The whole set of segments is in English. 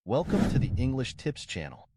Welcome to the English Tips channel.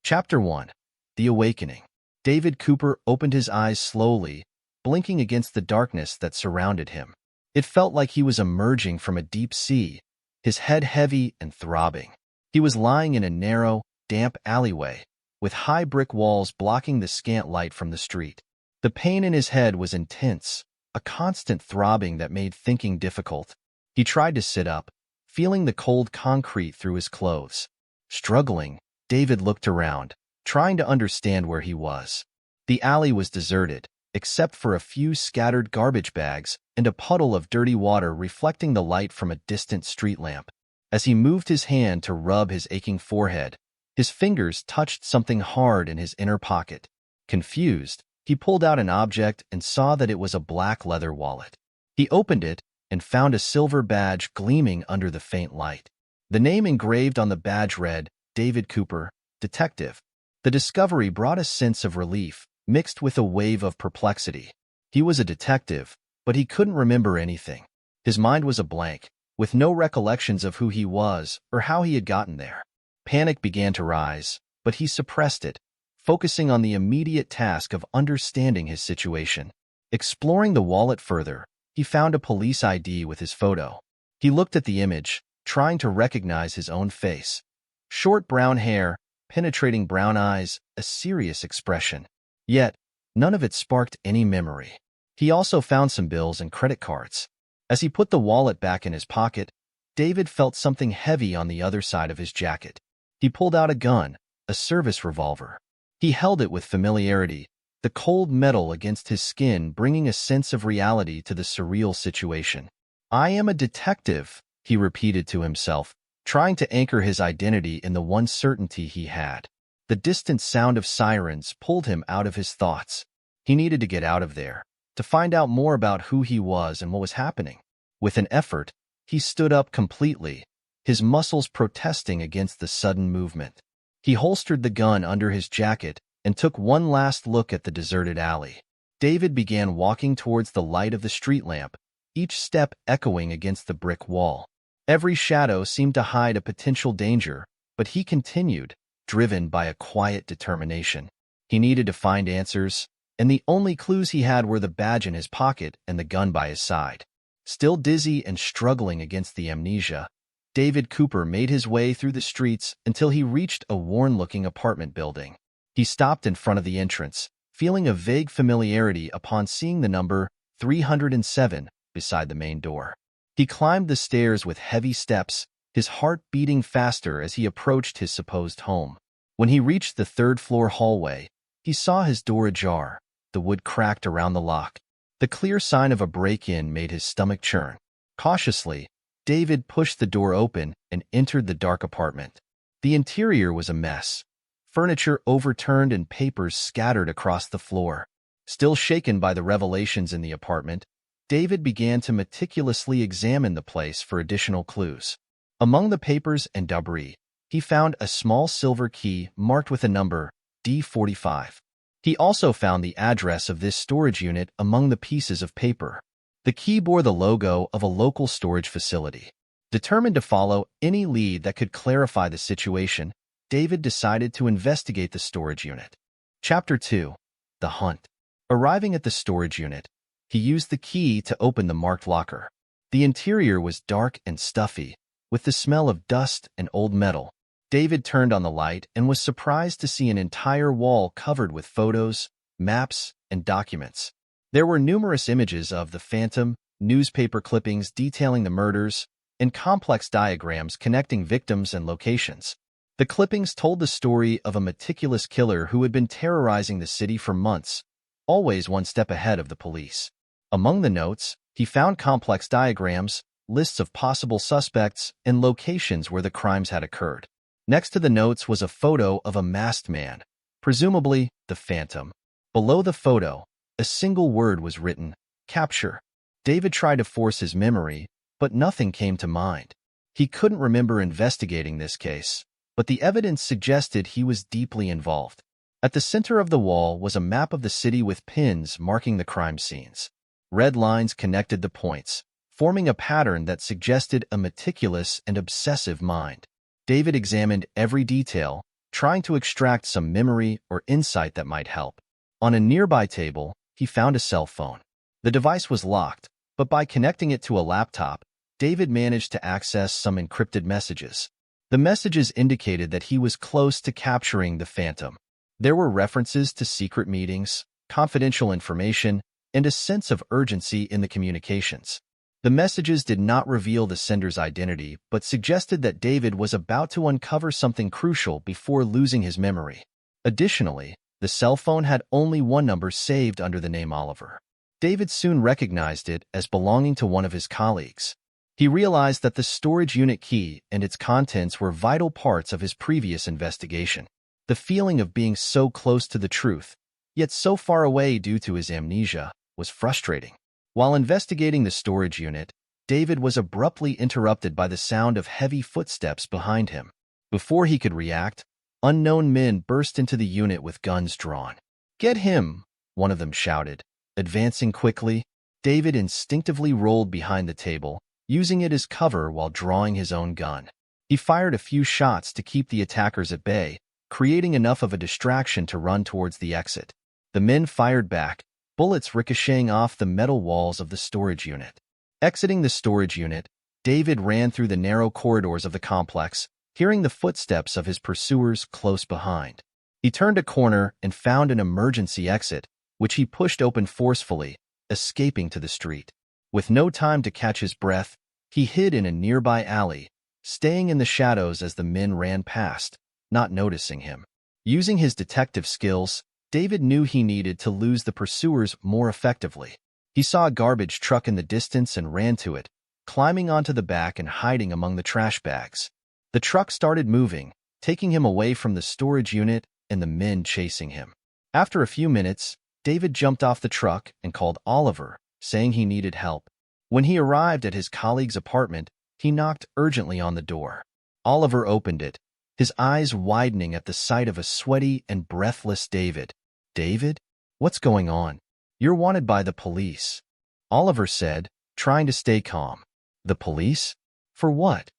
Chapter 1. The Awakening. David Cooper opened his eyes slowly, blinking against the darkness that surrounded him. It felt like he was emerging from a deep sea, his head heavy and throbbing. He was lying in a narrow, damp alleyway, with high brick walls blocking the scant light from the street. The pain in his head was intense, a constant throbbing that made thinking difficult. He tried to sit up, feeling the cold concrete through his clothes. Struggling, David looked around, trying to understand where he was. The alley was deserted, except for a few scattered garbage bags and a puddle of dirty water reflecting the light from a distant street lamp. As he moved his hand to rub his aching forehead, his fingers touched something hard in his inner pocket. Confused, he pulled out an object and saw that it was a black leather wallet. He opened it and found a silver badge gleaming under the faint light. The name engraved on the badge read, David Cooper, Detective. The discovery brought a sense of relief, mixed with a wave of perplexity. He was a detective, but he couldn't remember anything. His mind was a blank, with no recollections of who he was or how he had gotten there. Panic began to rise, but he suppressed it, focusing on the immediate task of understanding his situation. Exploring the wallet further, he found a police ID with his photo. He looked at the image, trying to recognize his own face. Short brown hair, penetrating brown eyes, a serious expression. Yet, none of it sparked any memory. He also found some bills and credit cards. As he put the wallet back in his pocket, David felt something heavy on the other side of his jacket. He pulled out a gun, a service revolver. He held it with familiarity, the cold metal against his skin bringing a sense of reality to the surreal situation. "I am a detective," he repeated to himself, trying to anchor his identity in the one certainty he had. The distant sound of sirens pulled him out of his thoughts. He needed to get out of there, to find out more about who he was and what was happening. With an effort, he stood up completely, his muscles protesting against the sudden movement. He holstered the gun under his jacket and took one last look at the deserted alley. David began walking towards the light of the street lamp, each step echoing against the brick wall. Every shadow seemed to hide a potential danger, but he continued, driven by a quiet determination. He needed to find answers, and the only clues he had were the badge in his pocket and the gun by his side. Still dizzy and struggling against the amnesia, David Cooper made his way through the streets until he reached a worn-looking apartment building. He stopped in front of the entrance, feeling a vague familiarity upon seeing the number 307 beside the main door. He climbed the stairs with heavy steps, his heart beating faster as he approached his supposed home. When he reached the third-floor hallway, he saw his door ajar, the wood cracked around the lock. The clear sign of a break-in made his stomach churn. Cautiously, David pushed the door open and entered the dark apartment. The interior was a mess. Furniture overturned and papers scattered across the floor. Still shaken by the revelations in the apartment, David began to meticulously examine the place for additional clues. Among the papers and debris, he found a small silver key marked with a number, D45. He also found the address of this storage unit among the pieces of paper. The key bore the logo of a local storage facility. Determined to follow any lead that could clarify the situation, David decided to investigate the storage unit. Chapter 2. The Hunt. Arriving at the storage unit, he used the key to open the marked locker. The interior was dark and stuffy, with the smell of dust and old metal. David turned on the light and was surprised to see an entire wall covered with photos, maps, and documents. There were numerous images of the Phantom, newspaper clippings detailing the murders, and complex diagrams connecting victims and locations. The clippings told the story of a meticulous killer who had been terrorizing the city for months, always one step ahead of the police. Among the notes, he found complex diagrams, lists of possible suspects, and locations where the crimes had occurred. Next to the notes was a photo of a masked man, presumably the Phantom. Below the photo, a single word was written, capture. David tried to force his memory, but nothing came to mind. He couldn't remember investigating this case, but the evidence suggested he was deeply involved. At the center of the wall was a map of the city with pins marking the crime scenes. Red lines connected the points, forming a pattern that suggested a meticulous and obsessive mind. David examined every detail, trying to extract some memory or insight that might help. On a nearby table, he found a cell phone. The device was locked, but by connecting it to a laptop, David managed to access some encrypted messages. The messages indicated that he was close to capturing the Phantom. There were references to secret meetings, confidential information, and a sense of urgency in the communications. The messages did not reveal the sender's identity, but suggested that David was about to uncover something crucial before losing his memory. Additionally, the cell phone had only one number saved under the name Oliver. David soon recognized it as belonging to one of his colleagues. He realized that the storage unit key and its contents were vital parts of his previous investigation. The feeling of being so close to the truth, yet so far away due to his amnesia, was frustrating. While investigating the storage unit, David was abruptly interrupted by the sound of heavy footsteps behind him. Before he could react, unknown men burst into the unit with guns drawn. "Get him!" one of them shouted. Advancing quickly, David instinctively rolled behind the table, using it as cover while drawing his own gun. He fired a few shots to keep the attackers at bay, creating enough of a distraction to run towards the exit. The men fired back, bullets ricocheting off the metal walls of the storage unit. Exiting the storage unit, David ran through the narrow corridors of the complex, hearing the footsteps of his pursuers close behind. He turned a corner and found an emergency exit, which he pushed open forcefully, escaping to the street. With no time to catch his breath, he hid in a nearby alley, staying in the shadows as the men ran past, not noticing him. Using his detective skills, David knew he needed to lose the pursuers more effectively. He saw a garbage truck in the distance and ran to it, climbing onto the back and hiding among the trash bags. The truck started moving, taking him away from the storage unit and the men chasing him. After a few minutes, David jumped off the truck and called Oliver, saying he needed help. When he arrived at his colleague's apartment, he knocked urgently on the door. Oliver opened it, his eyes widening at the sight of a sweaty and breathless David. "David? What's going on?" "You're wanted by the police," Oliver said, trying to stay calm. "The police? For what?"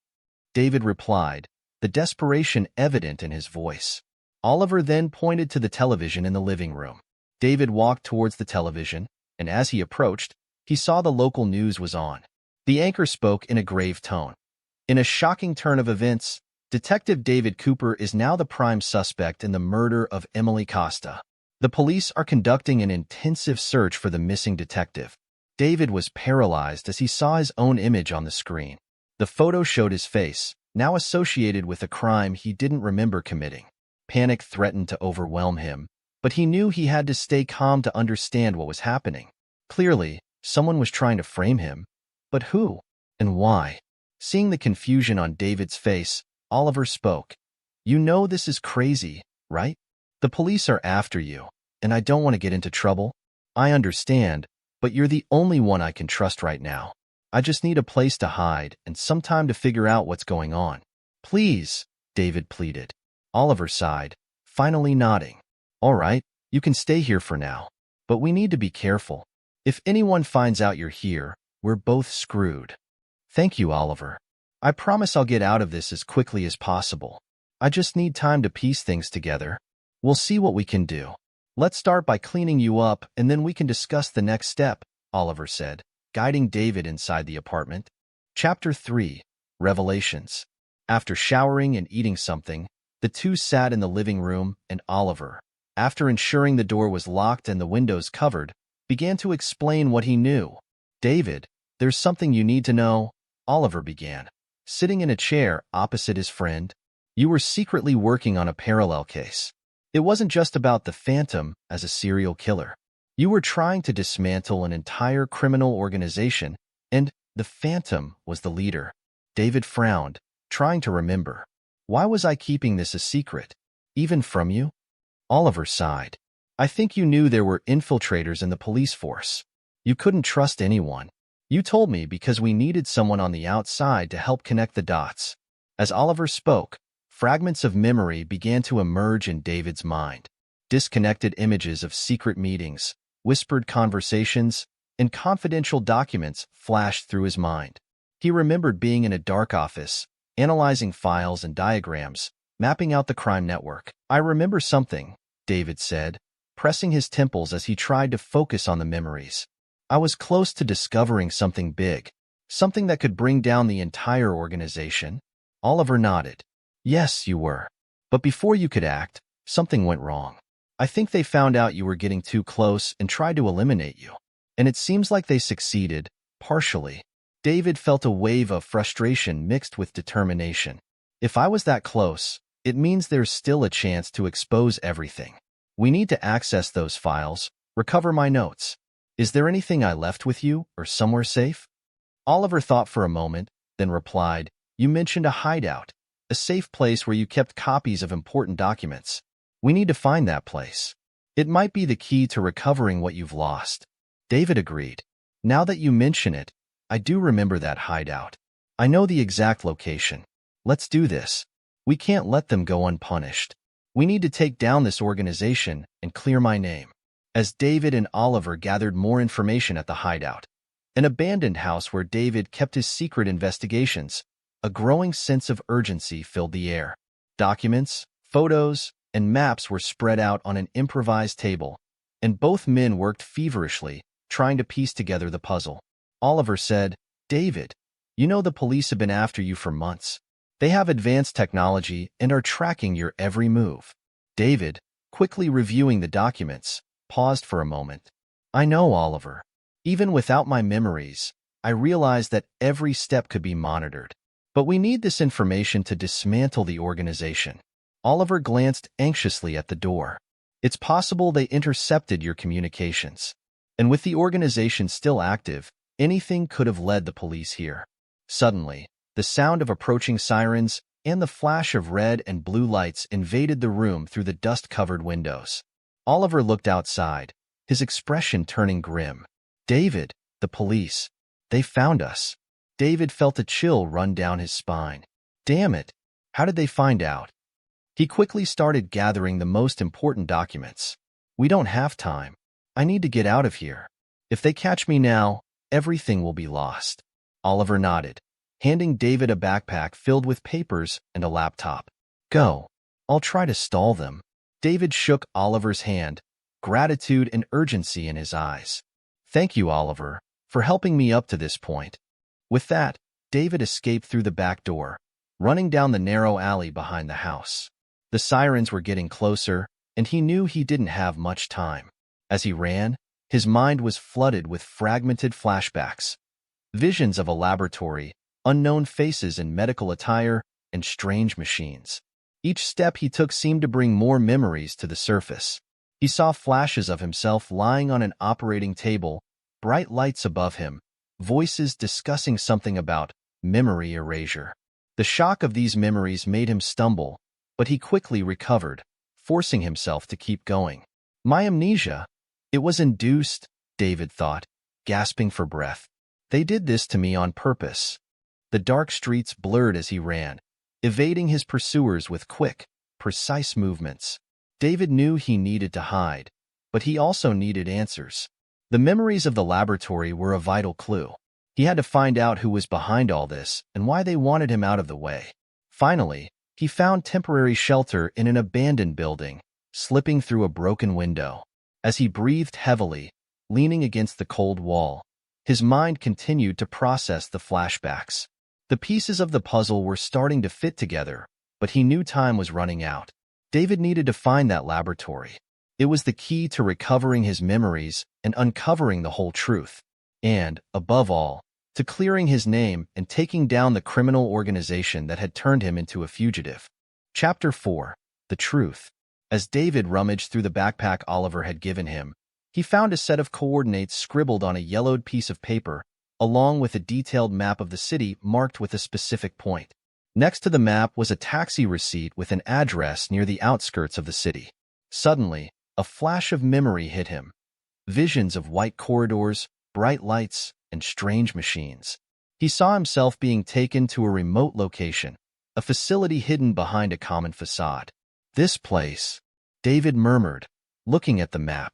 David replied, the desperation evident in his voice. Oliver then pointed to the television in the living room. David walked towards the television, and as he approached, he saw the local news was on. The anchor spoke in a grave tone. "In a shocking turn of events, Detective David Cooper is now the prime suspect in the murder of Emily Costa. The police are conducting an intensive search for the missing detective." David was paralyzed as he saw his own image on the screen. The photo showed his face, now associated with a crime he didn't remember committing. Panic threatened to overwhelm him, but he knew he had to stay calm to understand what was happening. Clearly, someone was trying to frame him, but who and why? Seeing the confusion on David's face, Oliver spoke. "You know this is crazy, right? The police are after you, and I don't want to get into trouble. I understand, but you're the only one I can trust right now. I just need a place to hide and some time to figure out what's going on." "Please," David pleaded. Oliver sighed, finally nodding. "All right, you can stay here for now, but we need to be careful. If anyone finds out you're here, we're both screwed." "Thank you, Oliver. I promise I'll get out of this as quickly as possible. I just need time to piece things together. We'll see what we can do. Let's start by cleaning you up, and then we can discuss the next step," Oliver said, guiding David inside the apartment. Chapter 3. Revelations. After showering and eating something, the two sat in the living room, and Oliver, after ensuring the door was locked and the windows covered, began to explain what he knew. "David, there's something you need to know," Oliver began, sitting in a chair opposite his friend. "You were secretly working on a parallel case. It wasn't just about the Phantom as a serial killer. You were trying to dismantle an entire criminal organization, and the Phantom was the leader." David frowned, trying to remember. "Why was I keeping this a secret, even from you?" Oliver sighed. "I think you knew there were infiltrators in the police force. You couldn't trust anyone. You told me because we needed someone on the outside to help connect the dots." As Oliver spoke, fragments of memory began to emerge in David's mind. Disconnected images of secret meetings, whispered conversations, and confidential documents flashed through his mind. He remembered being in a dark office, analyzing files and diagrams, mapping out the crime network. "I remember something," David said, pressing his temples as he tried to focus on the memories. "I was close to discovering something big, something that could bring down the entire organization." Oliver nodded. "Yes, you were. But before you could act, something went wrong. I think they found out you were getting too close and tried to eliminate you. And it seems like they succeeded, partially." David felt a wave of frustration mixed with determination. "If I was that close, it means there's still a chance to expose everything. We need to access those files, recover my notes. Is there anything I left with you, or somewhere safe?" Oliver thought for a moment, then replied, "You mentioned a hideout, a safe place where you kept copies of important documents. We need to find that place. It might be the key to recovering what you've lost." David agreed. "Now that you mention it, I do remember that hideout. I know the exact location. Let's do this. We can't let them go unpunished. We need to take down this organization and clear my name." As David and Oliver gathered more information at the hideout, an abandoned house where David kept his secret investigations, a growing sense of urgency filled the air. Documents, photos, and maps were spread out on an improvised table, and both men worked feverishly, trying to piece together the puzzle. Oliver said, "David, you know the police have been after you for months. They have advanced technology and are tracking your every move." David, quickly reviewing the documents, paused for a moment. "I know, Oliver. Even without my memories, I realize that every step could be monitored. But we need this information to dismantle the organization." Oliver glanced anxiously at the door. "It's possible they intercepted your communications. And with the organization still active, anything could have led the police here." Suddenly, the sound of approaching sirens and the flash of red and blue lights invaded the room through the dust-covered windows. Oliver looked outside, his expression turning grim. "David, the police. They found us." David felt a chill run down his spine. "Damn it. How did they find out?" He quickly started gathering the most important documents. "We don't have time. I need to get out of here. If they catch me now, everything will be lost." Oliver nodded, handing David a backpack filled with papers and a laptop. "Go. I'll try to stall them." David shook Oliver's hand, gratitude and urgency in his eyes. "Thank you, Oliver, for helping me up to this point." With that, David escaped through the back door, running down the narrow alley behind the house. The sirens were getting closer, and he knew he didn't have much time. As he ran, his mind was flooded with fragmented flashbacks, visions of a laboratory, unknown faces in medical attire, and strange machines. Each step he took seemed to bring more memories to the surface. He saw flashes of himself lying on an operating table, bright lights above him, voices discussing something about memory erasure. The shock of these memories made him stumble, but he quickly recovered, forcing himself to keep going. My amnesia? It was induced, David thought, gasping for breath. They did this to me on purpose. The dark streets blurred as he ran, evading his pursuers with quick, precise movements. David knew he needed to hide, but he also needed answers. The memories of the laboratory were a vital clue. He had to find out who was behind all this and why they wanted him out of the way. Finally, he found temporary shelter in an abandoned building, slipping through a broken window. As he breathed heavily, leaning against the cold wall, his mind continued to process the flashbacks. The pieces of the puzzle were starting to fit together, but he knew time was running out. David needed to find that laboratory. It was the key to recovering his memories and uncovering the whole truth. And, above all, to clearing his name and taking down the criminal organization that had turned him into a fugitive. Chapter 4. The Truth. As David rummaged through the backpack Oliver had given him, he found a set of coordinates scribbled on a yellowed piece of paper, along with a detailed map of the city marked with a specific point. Next to the map was a taxi receipt with an address near the outskirts of the city. Suddenly, a flash of memory hit him. Visions of white corridors, bright lights, and strange machines. He saw himself being taken to a remote location, a facility hidden behind a common facade. This place, David murmured, looking at the map.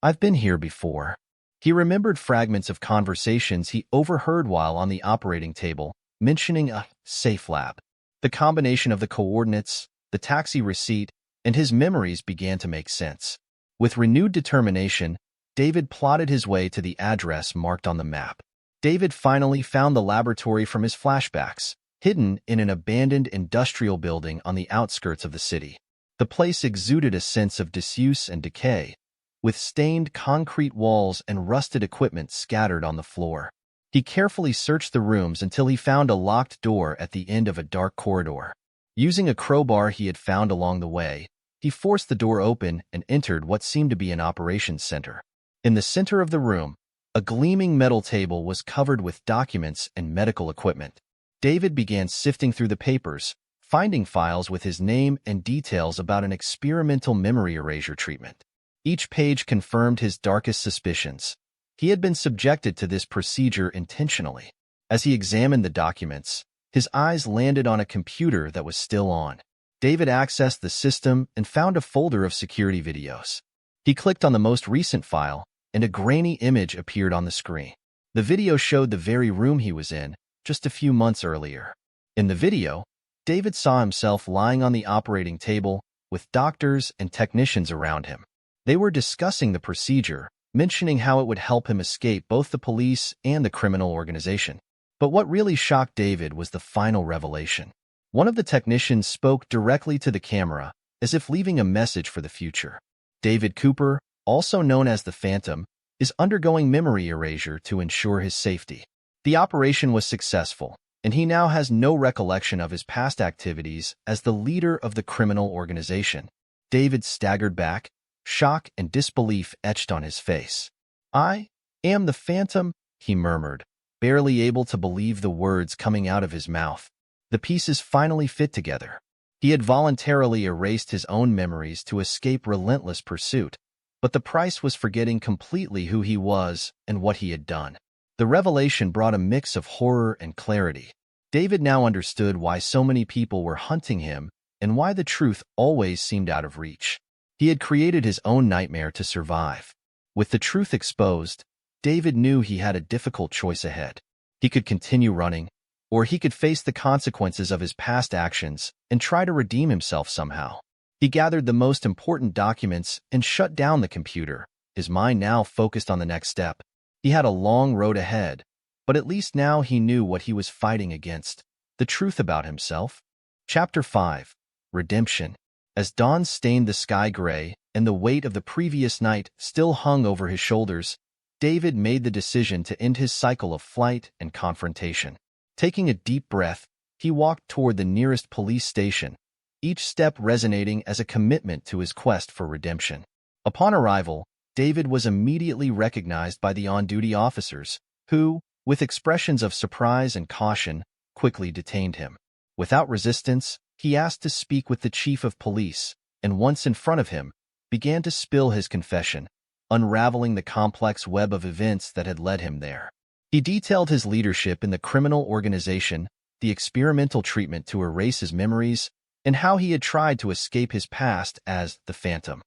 I've been here before. He remembered fragments of conversations he overheard while on the operating table, mentioning a safe lab. The combination of the coordinates, the taxi receipt, and his memories began to make sense. With renewed determination, David plotted his way to the address marked on the map. David finally found the laboratory from his flashbacks, hidden in an abandoned industrial building on the outskirts of the city. The place exuded a sense of disuse and decay, with stained concrete walls and rusted equipment scattered on the floor. He carefully searched the rooms until he found a locked door at the end of a dark corridor. Using a crowbar he had found along the way, he forced the door open and entered what seemed to be an operations center. In the center of the room, a gleaming metal table was covered with documents and medical equipment. David began sifting through the papers, finding files with his name and details about an experimental memory erasure treatment. Each page confirmed his darkest suspicions. He had been subjected to this procedure intentionally. As he examined the documents, his eyes landed on a computer that was still on. David accessed the system and found a folder of security videos. He clicked on the most recent file, and a grainy image appeared on the screen. The video showed the very room he was in, just a few months earlier. In the video, David saw himself lying on the operating table with doctors and technicians around him. They were discussing the procedure, mentioning how it would help him escape both the police and the criminal organization. But what really shocked David was the final revelation. One of the technicians spoke directly to the camera, as if leaving a message for the future. David Cooper, also known as the Phantom, is undergoing memory erasure to ensure his safety. The operation was successful, and he now has no recollection of his past activities as the leader of the criminal organization. David staggered back, shock and disbelief etched on his face. "I am the Phantom," he murmured, barely able to believe the words coming out of his mouth. The pieces finally fit together. He had voluntarily erased his own memories to escape relentless pursuit, but the price was forgetting completely who he was and what he had done. The revelation brought a mix of horror and clarity. David now understood why so many people were hunting him and why the truth always seemed out of reach. He had created his own nightmare to survive. With the truth exposed, David knew he had a difficult choice ahead. He could continue running, or he could face the consequences of his past actions and try to redeem himself somehow. He gathered the most important documents and shut down the computer, his mind now focused on the next step. He had a long road ahead, but at least now he knew what he was fighting against, the truth about himself. Chapter 5. Redemption. As dawn stained the sky gray and the weight of the previous night still hung over his shoulders, David made the decision to end his cycle of flight and confrontation. Taking a deep breath, he walked toward the nearest police station, each step resonating as a commitment to his quest for redemption. Upon arrival, David was immediately recognized by the on-duty officers, who, with expressions of surprise and caution, quickly detained him. Without resistance, he asked to speak with the chief of police, and once in front of him, began to spill his confession, unraveling the complex web of events that had led him there. He detailed his leadership in the criminal organization, the experimental treatment to erase his memories, and how he had tried to escape his past as the Phantom.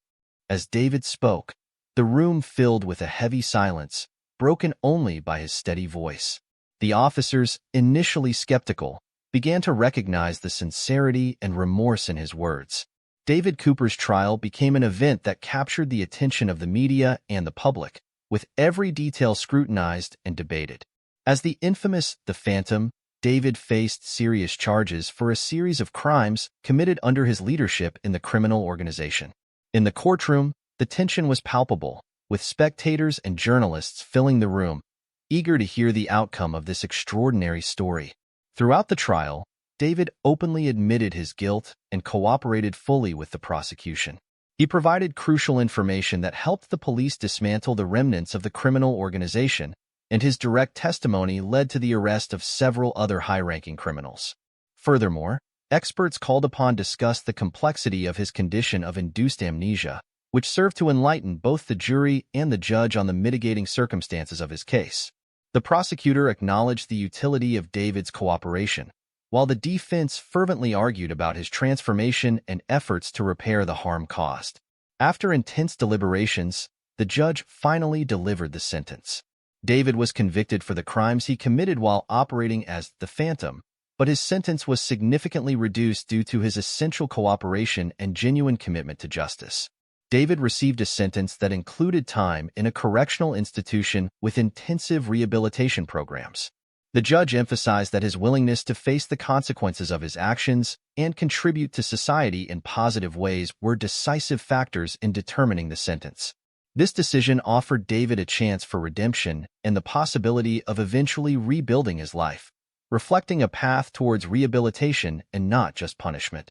As David spoke, the room filled with a heavy silence, broken only by his steady voice. The officers, initially skeptical, began to recognize the sincerity and remorse in his words. David Cooper's trial became an event that captured the attention of the media and the public, with every detail scrutinized and debated. As the infamous The Phantom, David faced serious charges for a series of crimes committed under his leadership in the criminal organization. In the courtroom, the tension was palpable, with spectators and journalists filling the room, eager to hear the outcome of this extraordinary story. Throughout the trial, David openly admitted his guilt and cooperated fully with the prosecution. He provided crucial information that helped the police dismantle the remnants of the criminal organization, and his direct testimony led to the arrest of several other high-ranking criminals. Furthermore, experts called upon discussed the complexity of his condition of induced amnesia, which served to enlighten both the jury and the judge on the mitigating circumstances of his case. The prosecutor acknowledged the utility of David's cooperation, while the defense fervently argued about his transformation and efforts to repair the harm caused. After intense deliberations, the judge finally delivered the sentence. David was convicted for the crimes he committed while operating as the Phantom, but his sentence was significantly reduced due to his essential cooperation and genuine commitment to justice. David received a sentence that included time in a correctional institution with intensive rehabilitation programs. The judge emphasized that his willingness to face the consequences of his actions and contribute to society in positive ways were decisive factors in determining the sentence. This decision offered David a chance for redemption and the possibility of eventually rebuilding his life, reflecting a path towards rehabilitation and not just punishment.